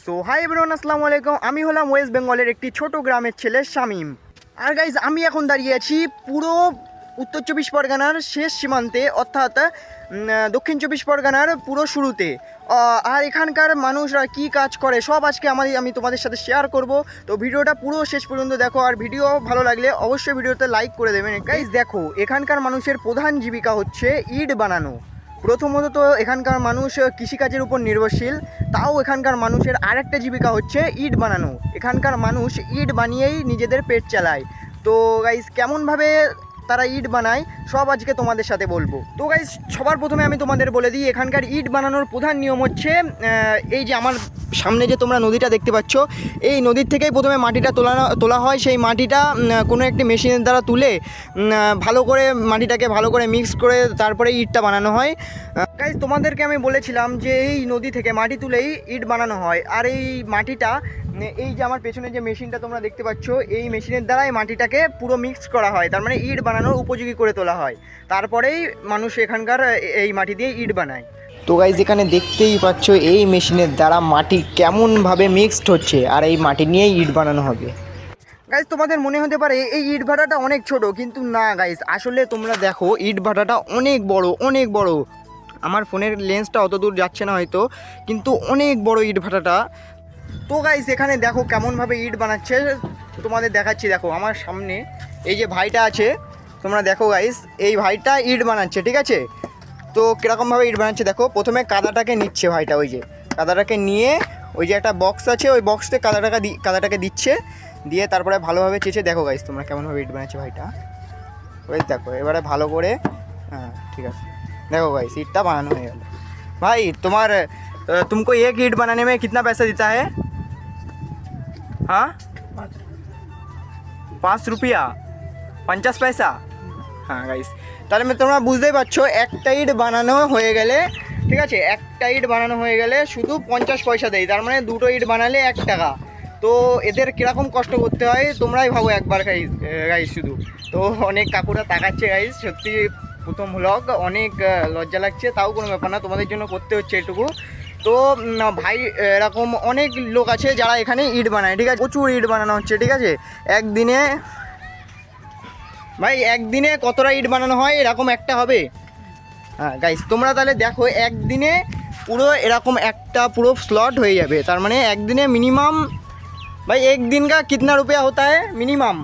So hi everyone, আসসালামু আলাইকুম। আমি হলাম ওয়েস্ট বেঙ্গলের একটি ছোট গ্রামের ছেলে শামীম। আর গাইজ, আমি এখন দাঁড়িয়ে আছি পুরো উত্তর চব্বিশ পরগনার শেষ সীমান্তে, অর্থাৎ দক্ষিণ চব্বিশ পরগনার পুরো শুরুতে। আর এখানকার মানুষরা কি কাজ করে সব আজকে আমি তোমাদের সাথে শেয়ার করব। তো ভিডিওটা পুরো শেষ পর্যন্ত দেখো, আর ভিডিও ভালো লাগলে অবশ্যই ভিডিওতে লাইক করে দেবেন। গাইজ দেখো, এখানকার মানুষের প্রধান জীবিকা হচ্ছে ইট বানানো। প্রথমত তো এখানকার মানুষ কৃষিকাজের উপর নির্ভরশীল, তাও এখানকার মানুষের আরেকটা জীবিকা হচ্ছে ইট বানানো। এখানকার মানুষ ইট বানিয়েই নিজেদের পেট চালায়। তো গাইস, কেমনভাবে তারা ইট বানায় সব আজকে তোমাদের সাথে বলবো। তো গাইস, সবার প্রথমে আমি তোমাদের বলে দিই, এখানকার ইট বানানোর প্রধান নিয়ম হচ্ছে এই যে আমার সামনে যে তোমরা নদীটা দেখতে পাচ্ছ, এই নদীর থেকেই প্রথমে মাটিটা তোলা হয়। সেই মাটিটা কোনো একটি মেশিনের দ্বারা তুলে ভালো করে মাটিটাকে ভালো করে মিক্স করে তারপরে ইটটা বানানো হয়। গাইস, তোমাদেরকে আমি বলেছিলাম যে এই নদী থেকে মাটি তুলেই ইট বানানো হয়। আর এই মাটিটা, এই যে আমার পেছনে যে মেশিনটা তোমরা দেখতে পাচ্ছ, এই মেশিনের দ্বারাই মাটিটাকে পুরো মিক্স করা হয়, তার মানে ইট বানানোর উপযোগী করে তোলা হয়। তারপরেই মানুষ এখানকার এই মাটি দিয়ে ইট বানায়। তো গাইস, এখানে দেখতেই পাচ্ছ এই মেশিনের দ্বারা মাটি কেমনভাবে মিক্সড হচ্ছে, আর এই মাটি নিয়েই ইট বানানো হবে। গাইস, তোমাদের মনে হতে পারে এই ইট ভাটাটা অনেক ছোট, কিন্তু না গাইস, আসলে তোমরা দেখো ইট ভাটাটা অনেক বড়, অনেক বড়। আমার ফোনের লেন্সটা অত দূর যাচ্ছে না হয়তো, কিন্তু অনেক বড় ইট ভাটাটা। তো গাইস, এখানে দেখো কেমনভাবে ইট বানাচ্ছে, তোমাদের দেখাচ্ছি। দেখো আমার সামনে এই যে ভাইটা আছে, তোমরা দেখো গাইস, এই ভাইটা ইট বানাচ্ছে, ঠিক আছে? তো কীরকমভাবে ইট বানাচ্ছে দেখো, প্রথমে কাদাটাকে নিচ্ছে ভাইটা, ওই যে কাদাটাকে নিয়ে ওই যে একটা বক্স আছে, ওই বক্সতে কাদাটাকে দিচ্ছে, দিয়ে তারপরে ভালোভাবে চেঁচে। দেখো গাইস, তোমরা কেমনভাবে ইট বানাচ্ছে ভাইটা, ওই দেখো। এবারে ভালো করে, হ্যাঁ ঠিক আছে, देखो गाइस ईटा बनाना है भाई। तुमको एक ईट बनाने में कितना पैसा देता है? हाँ, 5 रुपया 50 पैसा। हाँ गाइस, তাহলে তোমরা বুঝতেই পারছো, একটা ইট বানানো হয়ে গেলে, ঠিক আছে, একটা ইট বানানো হয়ে গেলে শুধু 50 পয়সা দেয়, তার মানে দুটো ইট বানালে 1 টাকা। তো এদের কীরকম কষ্ট করতে হয় তোমরাই ভাবো একবার গাইস শুধু। তো অনেক কাকুরা তাকাচ্ছে গাইস, সত্যি প্রথম ব্লগ, অনেক লজ্জা লাগছে, তাও কোনো ব্যাপার না, তোমাদের জন্য করতে হচ্ছে এটুকু। তো ভাই, এরকম অনেক লোক আছে যারা এখানে ইট বানায়, ঠিক আছে? প্রচুর ইট বানানো হচ্ছে, ঠিক আছে? একদিনে ভাই, একদিনে কতটা ইট বানানো হয় এরকম একটা হবে? হ্যাঁ গাইস, তোমরা তাহলে দেখো, একদিনে পুরো এরকম একটা পুরো স্লট হয়ে যাবে, তার মানে একদিনে মিনিমাম ভাই, एक दिन का कितना रुपया होता है मिनिमाम?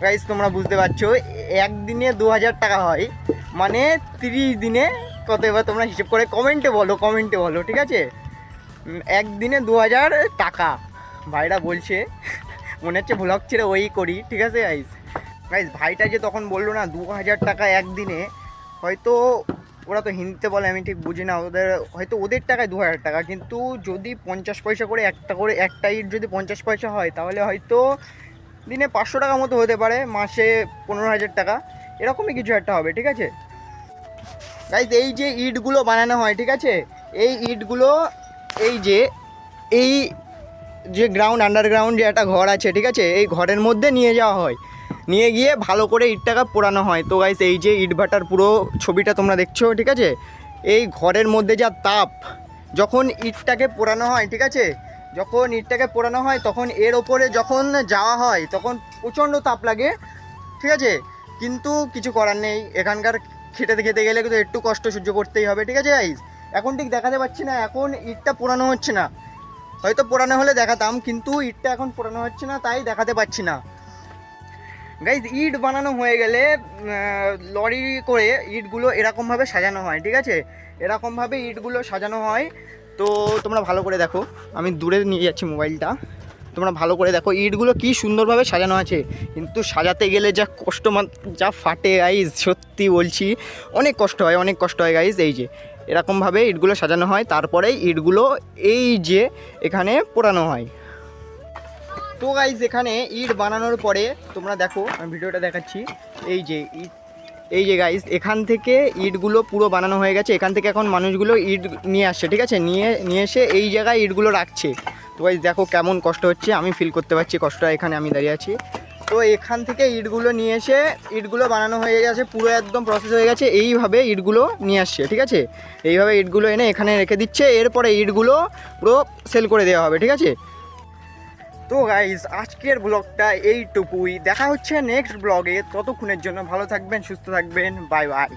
গাইস, তোমরা বুঝতে পারছো, একদিনে 2000 টাকা হয়, মানে 30 দিনে কত? এবার তোমরা হিসেব করে কমেন্টে বলো, ঠিক আছে? একদিনে 2000 টাকা ভাইরা বলছে, মনে হচ্ছে ভ্লগ ছেড়ে ওই করি, ঠিক আছে গাইস? ভাইটা যে তখন বললো না 2000 টাকা একদিনে, হয়তো ওরা তো হিন্দিতে বলে, আমি ঠিক বুঝি না, হয়তো ওদের টাকায় 2000 টাকা, কিন্তু যদি 50 পয়সা করে একটা ইট যদি 50 পয়সা হয়, তাহলে হয়তো দিনে 500 টাকা মতো হতে পারে, মাসে 15,000 টাকা, এরকমই কিছু একটা হবে, ঠিক আছে গাইস? এই যে ইটগুলো বানানো হয়, ঠিক আছে, এই ইটগুলো এই যে আন্ডারগ্রাউন্ড যে একটা ঘর আছে, ঠিক আছে, এই ঘরের মধ্যে নিয়ে যাওয়া হয়, নিয়ে গিয়ে ভালো করে ইটটাকে পোড়ানো হয়। তো গাইস, এই যে ইট ভাটার পুরো ছবিটা তোমরা দেখছো, ঠিক আছে? এই ঘরের মধ্যে যা তাপ, যখন ইটটাকে পোড়ানো হয়, ঠিক আছে, যখন ইটটাকে পোড়ানো হয়, তখন এর ওপরে যখন যাওয়া হয়, তখন প্রচণ্ড তাপ লাগে, ঠিক আছে? কিন্তু কিছু করার নেই, এখানকার খেতে গেলে কিন্তু একটু কষ্ট সহ্য করতেই হবে, ঠিক আছে গাইস? এখন ঠিক দেখাতে পাচ্ছি না, এখন ইটটা পোড়ানো হচ্ছে না, হয়তো পোড়ানো হলে দেখাতাম, কিন্তু ইটটা এখন পোড়ানো হচ্ছে না, তাই দেখাতে পাচ্ছি না গাইজ। ইট বানানো হয়ে গেলে লরি করে ইটগুলো এরকমভাবে সাজানো হয়, ঠিক আছে? এরকমভাবে ইটগুলো সাজানো হয়। তো তোমরা ভালো করে দেখো, আমি দূরে নিয়ে যাচ্ছি মোবাইলটা, তোমরা ভালো করে দেখো ইটগুলো কি সুন্দরভাবে সাজানো আছে, কিন্তু সাজাতে গেলে যা কষ্ট, যা ফাটে গাইজ, সত্যি বলছি, অনেক কষ্ট হয় গাইজ। এই যে এরকমভাবে ইটগুলো সাজানো হয়, তারপরেই ইটগুলো এই যে এখানে পোড়ানো হয়। তো গাইজ, এখানে ইট বানানোর পরে তোমরা দেখো, আমি ভিডিওটা দেখাচ্ছি, এই যে গাইজ, এখান থেকে ইটগুলো পুরো বানানো হয়ে গেছে, এখান থেকে এখন মানুষগুলো ইট নিয়ে আসছে, ঠিক আছে, নিয়ে এসে এই জায়গায় ইটগুলো রাখছে। তো গাইজ দেখো কেমন কষ্ট হচ্ছে, আমি ফিল করতে পারছি কষ্টটা, এখানে আমি দাঁড়িয়ে আছি। তো এখান থেকে ইটগুলো নিয়ে এসে ইটগুলো বানানো হয়ে গেছে, পুরো একদম প্রসেস হয়ে গেছে। এইভাবে ইটগুলো নিয়ে আসছে, ঠিক আছে, এইভাবে ইটগুলো এনে এখানে রেখে দিচ্ছে, এরপরে ইটগুলো পুরো সেল করে দেওয়া হবে, ঠিক আছে। তো গাইজ আজকের ব্লগটা এইটুকুই, দেখা হচ্ছে নেক্সট ব্লগে। ততক্ষণের জন্য ভালো থাকবেন, সুস্থ থাকবেন, বাই বাই।